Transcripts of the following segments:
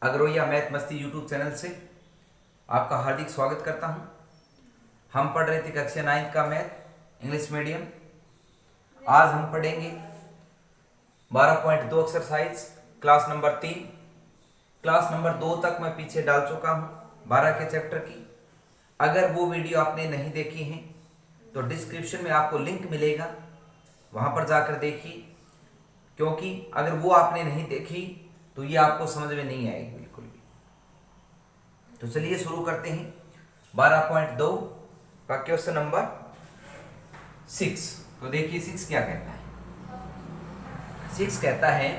अग्रोया math मस्ती YouTube channel से आपका हार्दिक स्वागत करता हूं। हम पढ़ रहे थे कक्षा 9 का मैथ इंग्लिश मीडियम। आज हम पढ़ेंगे 12.2 exercise class number 3। Class number 2 तक मैं पीछे डाल चुका हूं 12 के चैप्टर की। अगर वो वीडियो आपने नहीं देखी है तो डिस्क्रिप्शन में आपको लिंक मिलेगा, वहां पर जाकर देखिए, क्योंकि अगर वो आपने नहीं देखी तो ये आपको समझ में नहीं आएगी बिल्कुल भी। तो चलिए शुरू करते हैं 12.2 का क्वेश्चन नंबर 6। तो देखिए 6 क्या कहता है। 6 कहता है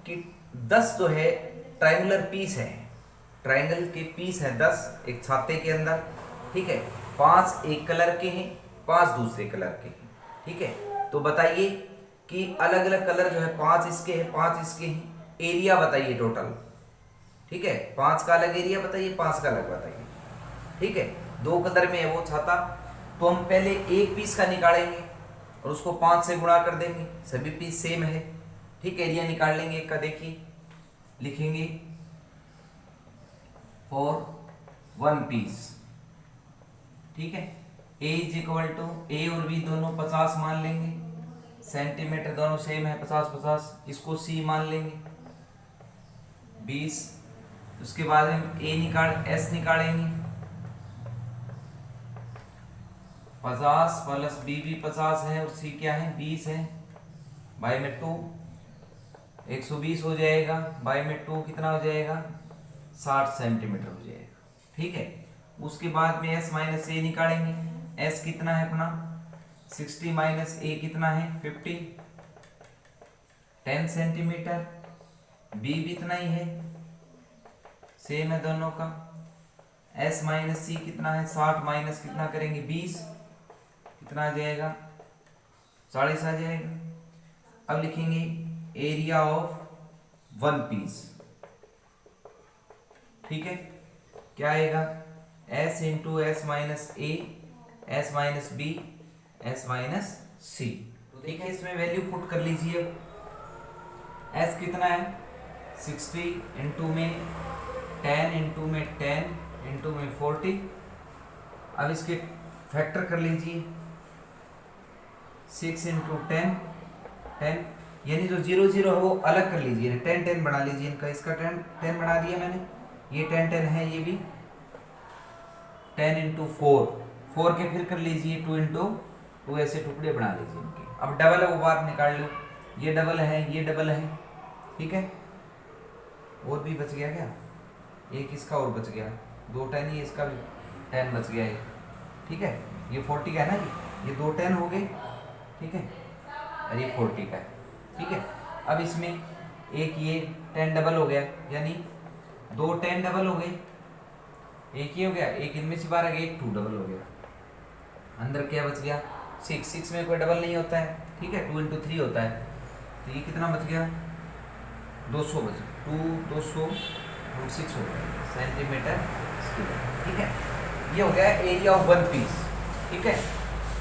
कि 10 जो है ट्रायंगुलर पीस है, ट्रायंगल के पीस है 10 एक छाते के अंदर, ठीक है। 5 एक कलर के हैं, 5 दूसरे कलर के हैं, ठीक है। तो बताइए कि अलग अलग कलर जो है 5 इसके हैं, 5 इसके हैं, एरिया बताइए टोटल, ठीक है। 5 का अलग एरिया बताइए, 5 का अलग बताइए, ठीक है। 2 कलर में है वो छाता, तो हम पहले एक पीस का निकालेंगे और उसको 5 से गुणा कर देंगे, सभी पीस सेम है, ठीक है। एरिया निकाल लेंगे एक का, देखिए लिखेंगे फॉर 1 पीस, ठीक है। ए इज इक्वल टू ए और बी दोनों 50 मान लेंगे, सेंटीमीटर दोनों सेम है 50-50, इसको सी मान लेंगे 20। उसके बाद हम एस निकालेंगे 50 प्लस बी भी 50 है और सी क्या है 20 है, बाई में 2 120 हो जाएगा, बाई में 2 कितना हो जाएगा 60 सेंटीमीटर हो जाएगा, ठीक है। उसके बाद में एस माइनस ए निकालेंगे, एस कितना है अपना 60 माइनस ए कितना है 50, 10 सेंटीमीटर, बी भी इतना ही है, सेम है दोनों का। एस माइनस सी कितना है 60 माइनस कितना करेंगे 20, कितना आ जाएगा 40 आ जाएगा। अब लिखेंगे एरिया ऑफ 1 पीस, ठीक है। क्या आएगा एस इंटू एस माइनस ए, S minus B, S minus C. तो देखिए इसमें वैल्यू पुट कर लीजिए। एस कितना है 60 इंटू में 10 इंटू में 10 इंटू में 40। अब इसके फैक्टर कर लीजिए 6 इंटू 10 10, यानी जो 0 0 है वो अलग कर लीजिए, 10 10 बना लीजिए इनका। इसका 10 10 बना दिया मैंने, ये 10 10 है, ये भी 10 इंटू 4 के फिर कर लीजिए 2 इंटू 2, ऐसे टुकड़े बना लीजिए इनके। अब डबल है वो बाहर निकाल लो, ये डबल है ये डबल है, ठीक है। और भी बच गया क्या, एक इसका और बच गया, 2 10, ये इसका भी 10 बच गया है, ठीक है। ये 40 का है ना जी, ये 2 10 हो गए, ठीक है, और ये 40 का है, ठीक है। अब इसमें एक ये 10 डबल हो गया, यानी 2 10 डबल हो गए, एक ही हो गया, एक इनमें से बाहर आ गया, एक 2 डबल हो गया। अंदर क्या बच गया 6 में कोई डबल नहीं होता है, ठीक है, 2 इंटू 3 होता है, तो ये कितना बच गया 200 बच गया, 200 रूट 6 हो गया सेंटीमीटर स्क्वायर, ठीक है। ये हो गया एरिया ऑफ 1 पीस, ठीक है।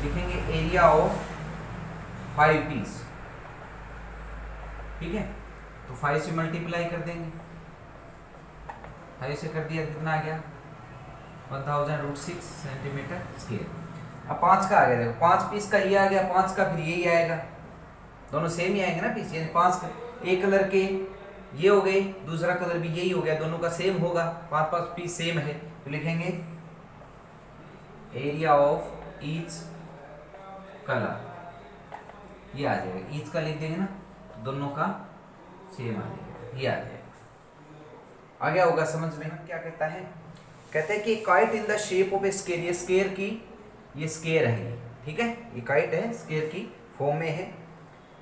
लिखेंगे एरिया ऑफ 5 पीस, ठीक है। तो 5 से मल्टीप्लाई कर देंगे, 5 से कर दिया कितना आ गया 1000 रूट 6 सेंटीमीटर स्क्वायर। अब 5 का आ गया, देखो 5 पीस का ये आ गया, 5 का फिर यही आएगा, दोनों सेम ही आएंगे ना पीस, यानी 5 एक कलर के ये हो गए, दूसरा कलर भी यही हो गया, दोनों का सेम होगा, 5 पीस सेम है। तो लिखेंगे एरिया ऑफ ईच कलर, ये आ जाएगा, ईच का लिख देंगे ना तो दोनों का सेम आ जाएगा, ये आ जाएगा। आ गया होगा समझ में। क्या कहता है, कहते हैं कि kite in the shape of A square, ये स्केयर की, ये स्केयर है, ठीक है, ये काइट है स्केयर की फॉर्म में है,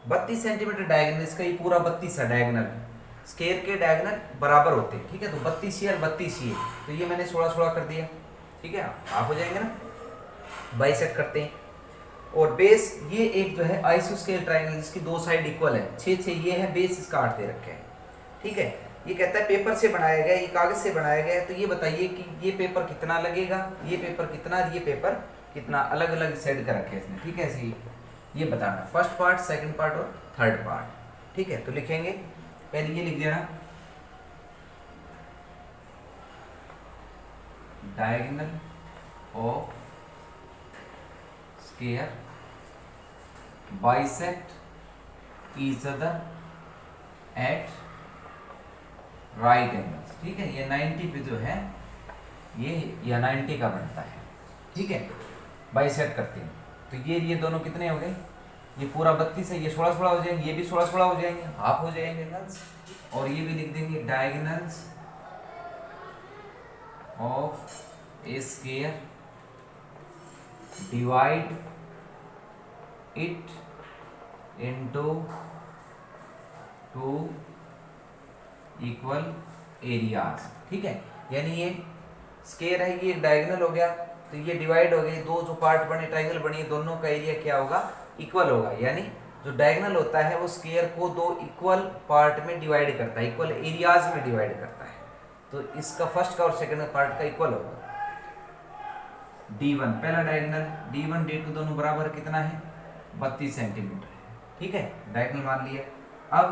32 सेंटीमीटर डायगोनल, इसका ये पूरा 32 है डायगोनल, स्केयर के डायगोनल बराबर होते हैं, ठीक है। तो 32 ये और 32 ये, तो ये मैंने 16 16 कर दिया, ठीक है। आप हो जाएंगे ना, बाइसेक्ट करते हैं। और बेस ये एक जो है आइसोस्केल ट्रायंगल, जिसकी 2 साइड इक्वल है, 6 6 ये है, बेस इसका 8 दे रखे हैं, ठीक है। ये कहता है पेपर से बनाया गया, ये कागज से बनाया गया है, तो ये बताइए कि ये पेपर कितना लगेगा, ये पेपर कितना, ये पेपर कितना, अलग अलग सेट कर रखे हैं इसने, ठीक है। ऐसे ये बताना, फर्स्ट पार्ट, सेकंड पार्ट और थर्ड पार्ट, ठीक है। तो लिखेंगे पहले ये लिख देना diagonal of square bisect each other at right angles. ठीक है, ये 90 पे जो है ये 90 का बनता है। ठीक है, बाइसेक्ट करते हैं तो ये दोनों कितने हो गए, ये पूरा 32 है, ये 16 हो जाएंगे, ये भी 16 हो जाएंगे, हाफ हो जाएंगे एंगल्स। और ये भी लिख देंगे diagonals of A square divide it into 2 equal areas. ठीक है, यानी ये स्क्वायर है, ये डायगोनल हो गया तो ये डिवाइड हो गई, दो जो पार्ट बने ट्रायंगल बनी, दोनों का एरिया क्या होगा, इक्वल होगा। यानी जो डायगोनल होता है वो स्क्वायर को दो इक्वल पार्ट में डिवाइड करता है, इक्वल एरियाज में डिवाइड करता है। तो इसका फर्स्ट का और सेकंड का पार्ट का इक्वल होगा। D1 पहला डायगोनल, D1 D2 दोनों बराबर कितना है, 32 सेंटीमीटर है। ठीक है, डायगोनल मान लिया। अब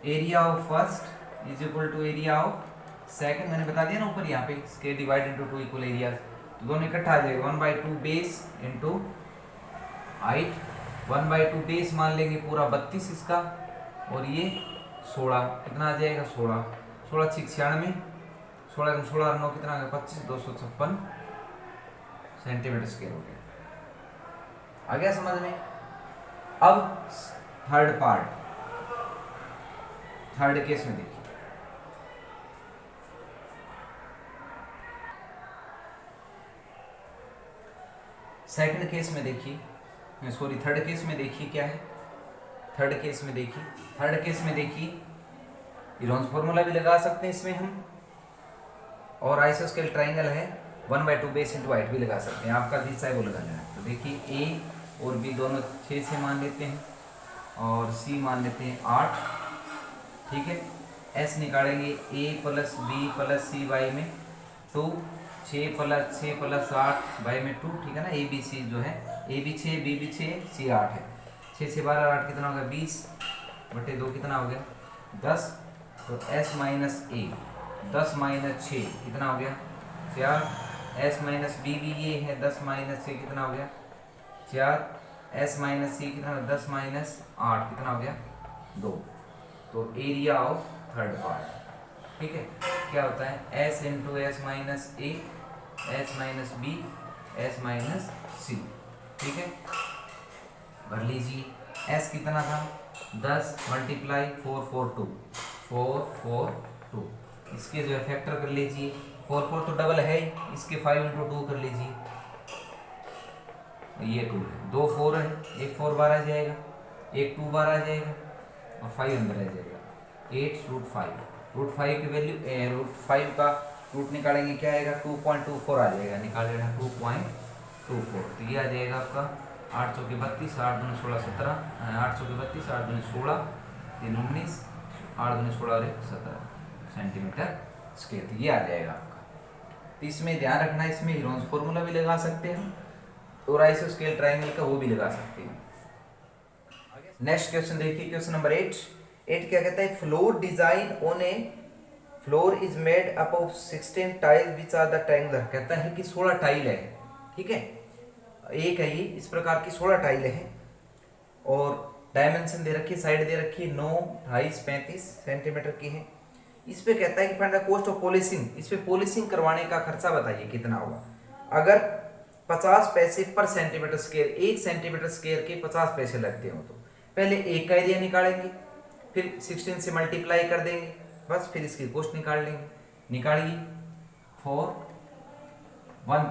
area of first is equal to area of second, मैंने बता दिया ना ऊपर यहाँ पे, square divide into 2 equal areas, तो दोनों इकट्ठा आ जाएगा 1/2 बेस इनटू हाइट। 1/2 बेस मान लेंगे पूरा 32 इसका, और ये 16 कितना आ जाएगा, 16 16 96, 16 16 9 कितना आ गया, 25 256 सेंटीमीटर स्क्वायर हो गया। आ गया समझ में। अब थर्ड पार्ट, थर्ड केस में देखिए, सेकंड केस में देखिए, सॉरी थर्ड केस में देखिए क्या है, थर्ड केस में देखिए इरोन्स फॉर्मूला भी लगा सकते हैं इसमें हम, और आइसोस्केल ट्राइंगल है 1/2 बेस इंटू हाइट भी लगा सकते हैं, आपका दिशा है वो लगाना है। तो देखिए ए और बी दोनों 6 से मान लेते हैं, और सी मान लेते हैं 8। ठीक है, एस निकालेंगे A plus B plus C by में 2, 6 प्लस 8 बाई में 2। ठीक है ना, ए बी सी जो है, ए भी 6 बी भी 6 सी 8 है, 6 से 12 8 कितना हो गया, 20/2 कितना हो गया, 10। तो एस माइनस ए 10 माइनस 6 कितना हो गया, 4। एस माइनस बी भी ये है, 10 माइनस 6 कितना हो गया, 4। एस माइनस सी कितना, 10 माइनस 8 कितना हो गया, 2। तो एरिया ऑफ थर्ड पार्ट, ठीक है, क्या होता है, एस इंटू एस माइनस ए, S minus B, S minus सी। ठीक है, भर लीजिए, एस कितना था, 10 मल्टीप्लाई 442, 442। इसके जो है फैक्टर कर लीजिए, 4 तो डबल है, इसके 5 इंटू 2 कर लीजिए, ये 2 है, 2 4 है, एक 4 बार आ जाएगा, एक 2 बार आ जाएगा, और 5 अंदर आ जाएगा, 8√5। √5 की वैल्यू, √5 का रूट निकालेंगे क्या आएगा, 2.24 आ जाएगा, निकाल लेना 2.24। तो ये आ जाएगा आपका 8 चौके 32, 8 दूनी 16 17, 8 चौके 32, 8 दूनी 16, 3 19, 8 दूनी 16 और 17 सेंटीमीटर स्क्वायर। तो ये आ जाएगा आपका। तो इसमें ध्यान रखना, इसमें हीरोन्स फॉर्मूला भी लगा सकते हैं और आइसोस्केल ट्रायंगल का वो भी लगा सकते हैं। नेक्स्ट क्वेश्चन देखिए, क्वेश्चन नंबर 8 क्या कहता है, floor design on a floor is made up of 16 tile which are the triangular. कहता है कि 16 टाइल है, ठीक है, एक है ये, इस प्रकार की 16 टाइल है, और डायमेंशन दे रखी है, साइड दे रखी है 9, 2.5, 35 सेंटीमीटर की है। इस पे कहता है कि find the cost of polishing, इस पे पॉलिशिंग करवाने का खर्चा बताइए कितना होगा। अगर 50 पैसे पर सेंटीमीटर स्क्वायर, 1 सेंटीमीटर स्क्वायर के 50 पैसे लगते हो, तो पहले एक का एरिया निकालेंगे, फिर 16 से मल्टीप्लाई कर देंगे, बस फिर इसकी कॉस्ट निकाल लेंगे। निकालिए, फॉर वन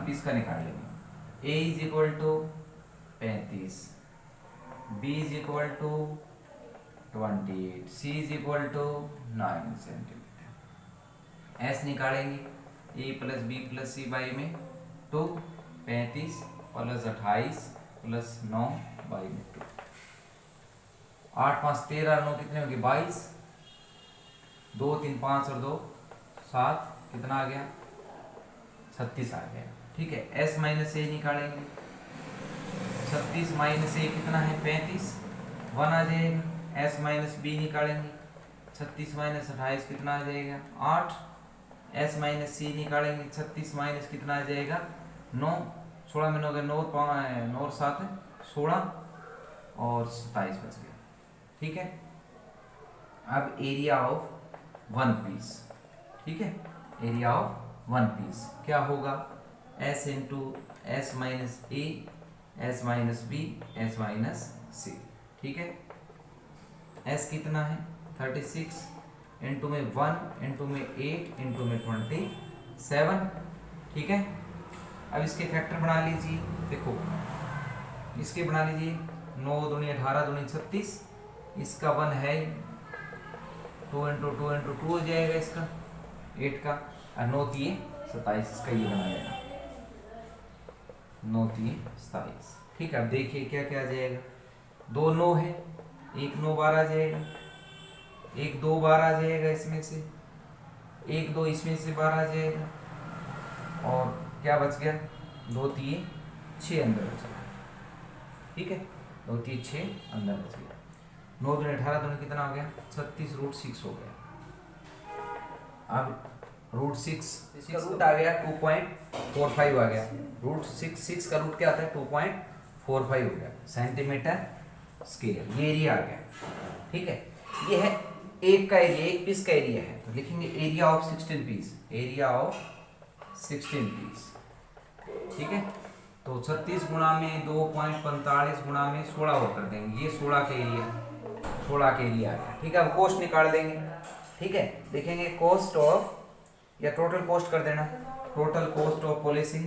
पीस का निकाल लेंगे। A is equal to 35, B is equal to 28, C is equal to 9 centimetre. S निकालेंगे, A plus B plus C by में 2, 35 प्लस 28 प्लस 9 बाई में 2, 8 5 13, 9 कितने होंगे 22, 2 3 5 और 2 7, कितना आ गया 36 आ गया। ठीक है, एस माइनस ए निकालेंगे, 36 माइनस ए कितना है 35, 1 आ जाएगा। एस माइनस बी निकालेंगे, 36 माइनस 28 कितना आ जाएगा 8। S माइनस सी निकालेंगे, 36 माइनस कितना आ जाएगा 9। 16 में 9 गए 9 9 7 16 और 27 बच गया। ठीक है, अब एरिया ऑफ वन पीस, ठीक है, एरिया ऑफ वन पीस क्या होगा S into S minus A S minus B S minus सी। ठीक है, S कितना है 36, इंटू में 1 इंटू में 8 इंटू में 27। ठीक है, अब इसके फैक्टर बना लीजिए, देखो इसके बना लीजिए 9 दूनी 18 दूनी 36, इसका 1 है 2 इंटू 2 इंटू 2 हो जाएगा इसका 8 का, और 9 3 27 इसका ये बना जाएगा 9 3 27। ठीक है, अब देखिए क्या क्या आ जाएगा, 2 9 है, 1 9 12 आ जाएगा, 1 2 12 आ जाएगा, इसमें से 1 2 इसमें से 12 आ जाएगा, और क्या बच गया 2 3 6 अंदर बच गया। ठीक है, 2 3 6 अंदर बच गया। 9 दूनी 18 दूनी कितना हो गया 36 रूट 6 हो गया। अब रूट 6 इसका रूट आ गया 2.45 आ गया, रूट 6 का रूट क्या आता है 2.45 हो गया सेंटीमीटर स्केयर, ये एरिया आ गया। ठीक है, ये है एक का एरिया, एक पीस का एरिया है, तो लिखेंगे area of 16 piece, area of 16 piece. ठीक है, तो 36 गुणा में 2.45 गुणा में 16 वो कर देंगे, ये 16 का एरिया, 16 का एरिया आ गया। ठीक है, अब कॉस्ट निकाल देंगे। ठीक है, देखेंगे कॉस्ट ऑफ, या टोटल कॉस्ट कर देना, total cost of polishing,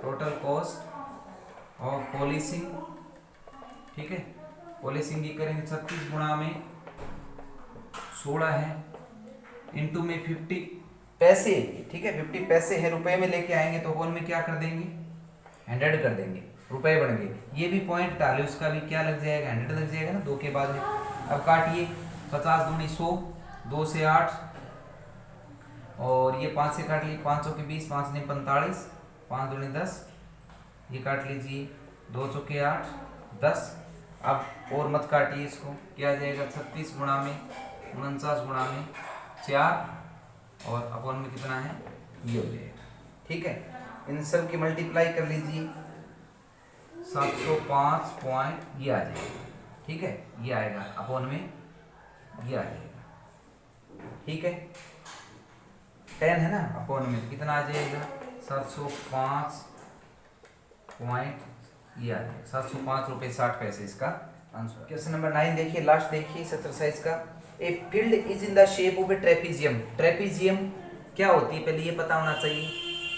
total cost of polishing. ठीक है, पॉलिसिंग की करेंगे 36 गुणा में 16 है, इनटू में 50 पैसे। ठीक है, 50 पैसे है, रुपए में लेके आएंगे तो होल में क्या कर देंगे 100 कर देंगे, रुपए बन गए। ये भी पॉइंट डाले, उसका भी क्या लग जाएगा 100 लग जाएगा ना, 2 के बाद है। अब काटिए, 50 दूनी 100, 2 से 8, और ये 5 से काट लीजिए, 5 के 20, 5 ने 45, 5 दूनी 10, ये काट लीजिए 2 चौके 8 10। अब और मत काटिए इसको, क्या आ जाएगा 36 गुणा में 49 गुणा में 4, और अपॉन में कितना है ये हो जाएगा। ठीक है, इन सब की मल्टीप्लाई कर लीजिए 705 पॉइंट ये आ जाएगा। ठीक है, ये आएगा अपॉन में ये आ जाएगा। ठीक है, 10 है ना, अपॉन में कितना आ जाएगा 705 पॉइंट ये आ जाएगा 705 रुपये 60 पैसे इसका आंसर। क्वेश्चन नंबर 9 देखिए, लास्ट देखिए इस एक्सरसाइज का। A field is in the shape of A trapezium. Trapezium क्या होती है पहले ये पता होना चाहिए।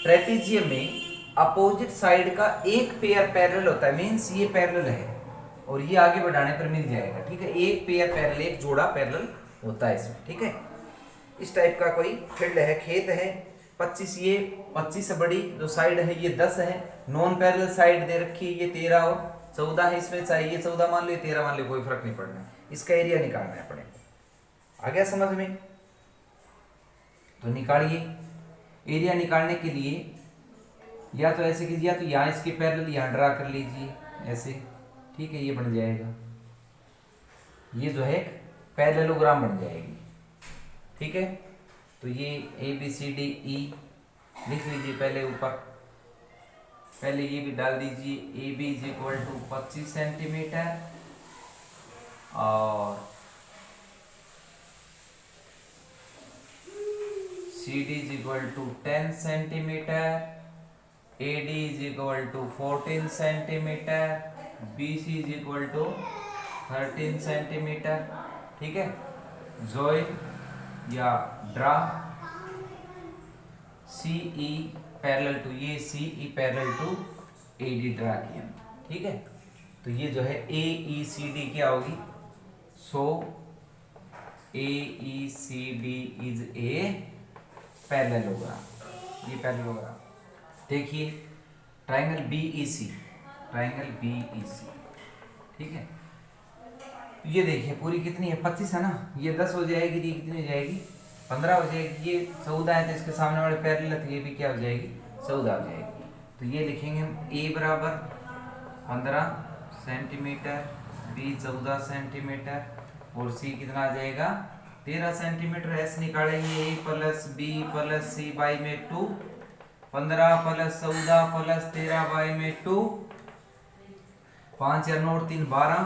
ट्रेपीजियम में अपोजिट साइड का एक पेयर पैरेलल होता है, मींस ये पैरेलल है और ये आगे बढ़ाने पर मिल जाएगा। ठीक है, एक पेयर पैरेलल, एक जोड़ा पैरेलल होता है इसमें। ठीक है, इस टाइप का कोई फील्ड है, खेत है, 25 ये 25 से बड़ी जो साइड है ये 10 है, नॉन पैरेलल साइड दे रखी है ये 13 और 14 है, इसमें चाहिए 14 मान लो 13 मान लो, कोई फर्क नहीं पड़ना। इसका एरिया निकालना है अपने, आ गया समझ में, तो निकालिए। एरिया निकालने के लिए या तो ऐसे कीजिए, या तो यहाँ इसके पैरेलल यहाँ ड्रा कर लीजिए ऐसे। ठीक है, ये बन जाएगा, ये जो है पैरेललोग्राम बन जाएगी। ठीक है, तो ये ABCDE लिख लीजिए पहले ऊपर, पहले ये भी डाल दीजिए। AB is equal to 25 centimetre और CD is equal to 10 centimetre, AD is equal to 14 centimetre, BC is equal to 13 centimetre. ठीक है, जॉइन या ड्रा CE पैरेलल टू, ये CE parallel to AD draw किया। ठीक है, तो ये जो है AECD क्या होगी, सो AECD इज ए पैरेललोग्राम, ये पैरेललोग्राम। देखिए ट्रायंगल BEC, ट्रायंगल BEC। ठीक है, ये देखिए पूरी कितनी है 25 है ना, ये 10 हो जाएगी, ये कितनी हो जाएगी 15 हो जाएगी, ये 14 है तो इसके सामने वाले पैरेलल तो ये भी क्या हो जाएगी 14 हो जाएगी। तो ये लिखेंगे हम A बराबर 15 सेंटीमीटर, B 14 सेंटीमीटर और C कितना आ जाएगा 13 सेंटीमीटर एस निकालेंगे a plus B plus C by में 2, 15 प्लस 14 प्लस 13 बाई में 2, 5 या 9 3 12,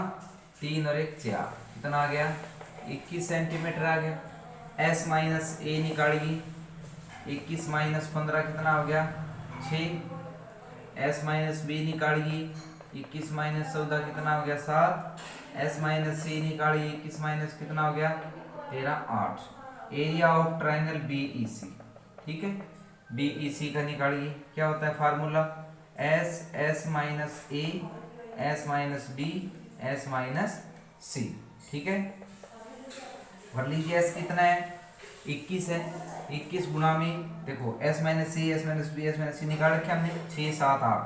3 और 1 4, कितना आ गया 21 सेंटीमीटर आ गया। एस माइनस ए निकालिए, 21 माइनस 15 कितना हो गया 6। एस माइनस बी निकालिए, 21 माइनस 14 कितना हो गया 7। एस माइनस सी निकालिए, 21 माइनस कितना हो गया 13 8। Area of triangle B E C, ठीक है, बी ई सी का निकालिए। क्या होता है formula, s s minus A S minus B S minus सी, ठीक है। भर लीजिए एस कितना है 21 है, 21 गुना में देखो s minus c s minus B S minus c निकाल रखे हमने 6 7 8,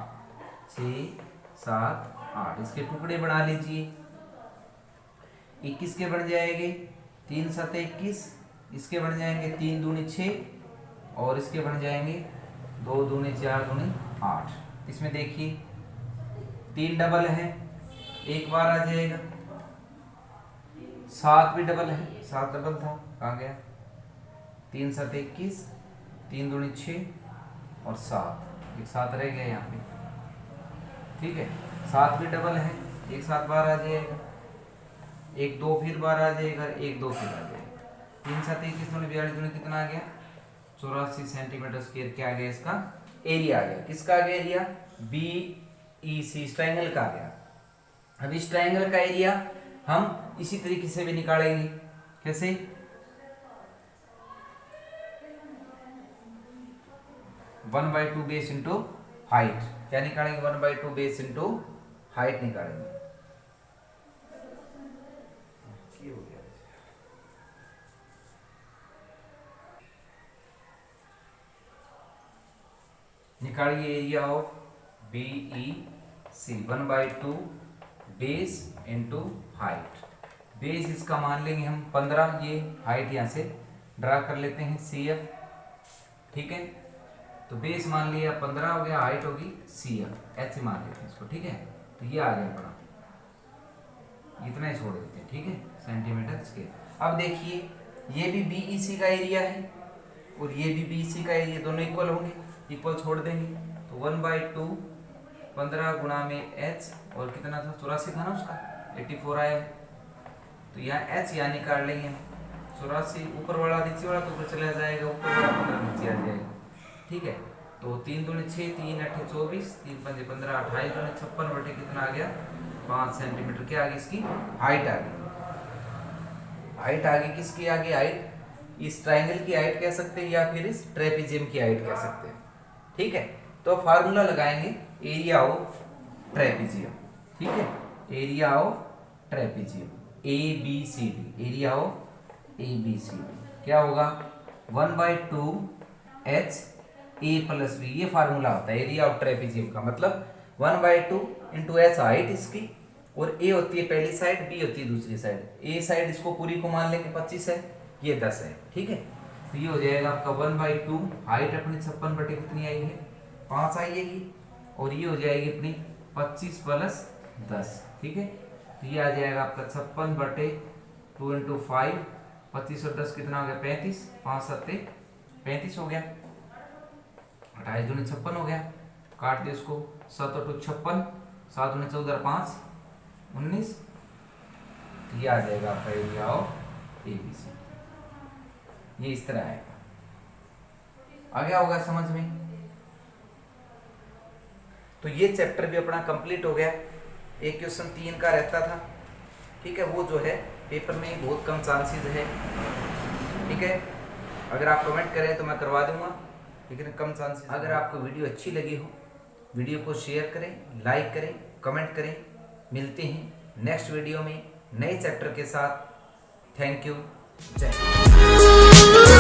6 7 8, इसके टुकड़े बना लीजिए। 21 के बन जाएंगे 3 7 21, इसके बन जाएंगे 3 दूनी 6 और इसके बन जाएंगे 2 दूनी 4 दूनी 8। इसमें देखिए 3 डबल है, एक बार आ जाएगा, 7 भी डबल है, 7 डबल था कहाँ गया, 3 7 21, 3 दूनी 6 और 7, एक 7 रह गया यहाँ पे, ठीक है। 7 भी डबल है, एक 7 बार आ जाएगा, एक 2 फिर बार आ जाएगा, एक 2 फिर आ जाएगा। 3 7 21 दूनी 42 दूनी कितना आ गया 84 सेंटीमीटर स्क्वायर। क्या आ गया इसका एरिया आ गया। किसका आ गया area, B E C triangle का आ गया। अब इस ट्रायंगल का एरिया हम इसी तरीके से भी निकालेंगे। कैसे, one by two base into height. क्या निकालेंगे, 1/2 बेस इंटू हाइट निकालेंगे। निकालिए area of B E C, 1/2 base into height. Base इसका मान लेंगे हम 15, ये हाइट यहाँ से ड्रा कर लेते हैं CF, ठीक है। तो बेस मान लिया 15 हो गया, हाइट होगी CF, ऐसे मान लेते हैं इसको, ठीक है। तो ये आ गया अपना, इतना ही छोड़ देते हैं, ठीक है, सेंटीमीटर स्क्वायर। अब देखिए ये भी BEC का एरिया है और ये भी BEC का एरिया, दोनों इक्वल होंगे, इक्वल छोड़ देंगे। तो 1/2 15 गुणा में H और कितना था 84 था ना उसका, 84 आया है। तो यहाँ H यहाँ निकाल लेंगे हम, 84 ऊपर वाला नीचे वाला तो ऊपर चला जाएगा, ऊपर वाला 15 नीचे आ जाएगा, ठीक है। तो 3 दूनी 6, 3 8 24, 3 5 15, 28 दूनी 56 बटे कितना आ गया 5 सेंटीमीटर। क्या आ गई इसकी हाइट आ गई। हाइट आ गई, किसकी आ गई हाइट, इस ट्राइंगल की हाइट कह सकते हैं या फिर इस ट्रेपेजियम की हाइट कह सकते हैं, ठीक है। तो फार्मूला लगाएंगे एरिया ऑफ ट्रेपेजियम, ठीक है, area of trapezium ABCD, area of ABCD क्या होगा 1/2 H A प्लस B, ये फार्मूला होता है एरिया ऑफ ट्रेपेजियम का। मतलब 1/2 इंटू H हाइट इसकी, और A होती है पहली साइड, B होती है दूसरी साइड। A साइड इसको पूरी को मान लेंगे 25 है, ये 10 है, ठीक है। तो ये हो जाएगा आपका 1/2, हाइट अपनी 56 बटे कितनी आई है 5 आएगी, और ये हो जाएगी अपनी 25 प्लस 10, ठीक है। तो ये आ जाएगा आपका 56 बटे 2 इंटू 5, 25 और 10 कितना हो गया 35, 5 7 35 हो गया, 28 दूनी 56 हो गया, काट दिया इसको, 7 और 2 56, 7 दूनी 14 5 19। ये आ जाएगा आपका एरिया ऑफ ABC, ये इस तरह आएगा। आ गया होगा समझ में। तो ये चैप्टर भी अपना कंप्लीट हो गया। एक क्वेश्चन 3 का रहता था, ठीक है, वो जो है पेपर में बहुत कम चांसेस है, ठीक है। अगर आप कमेंट करें तो मैं करवा दूंगा, लेकिन कम चांसेस। अगर आपको वीडियो अच्छी लगी हो, वीडियो को शेयर करें, लाइक करें, कमेंट करें। मिलते हैं नेक्स्ट वीडियो में नए चैप्टर के साथ। थैंक यू, जय हिंद।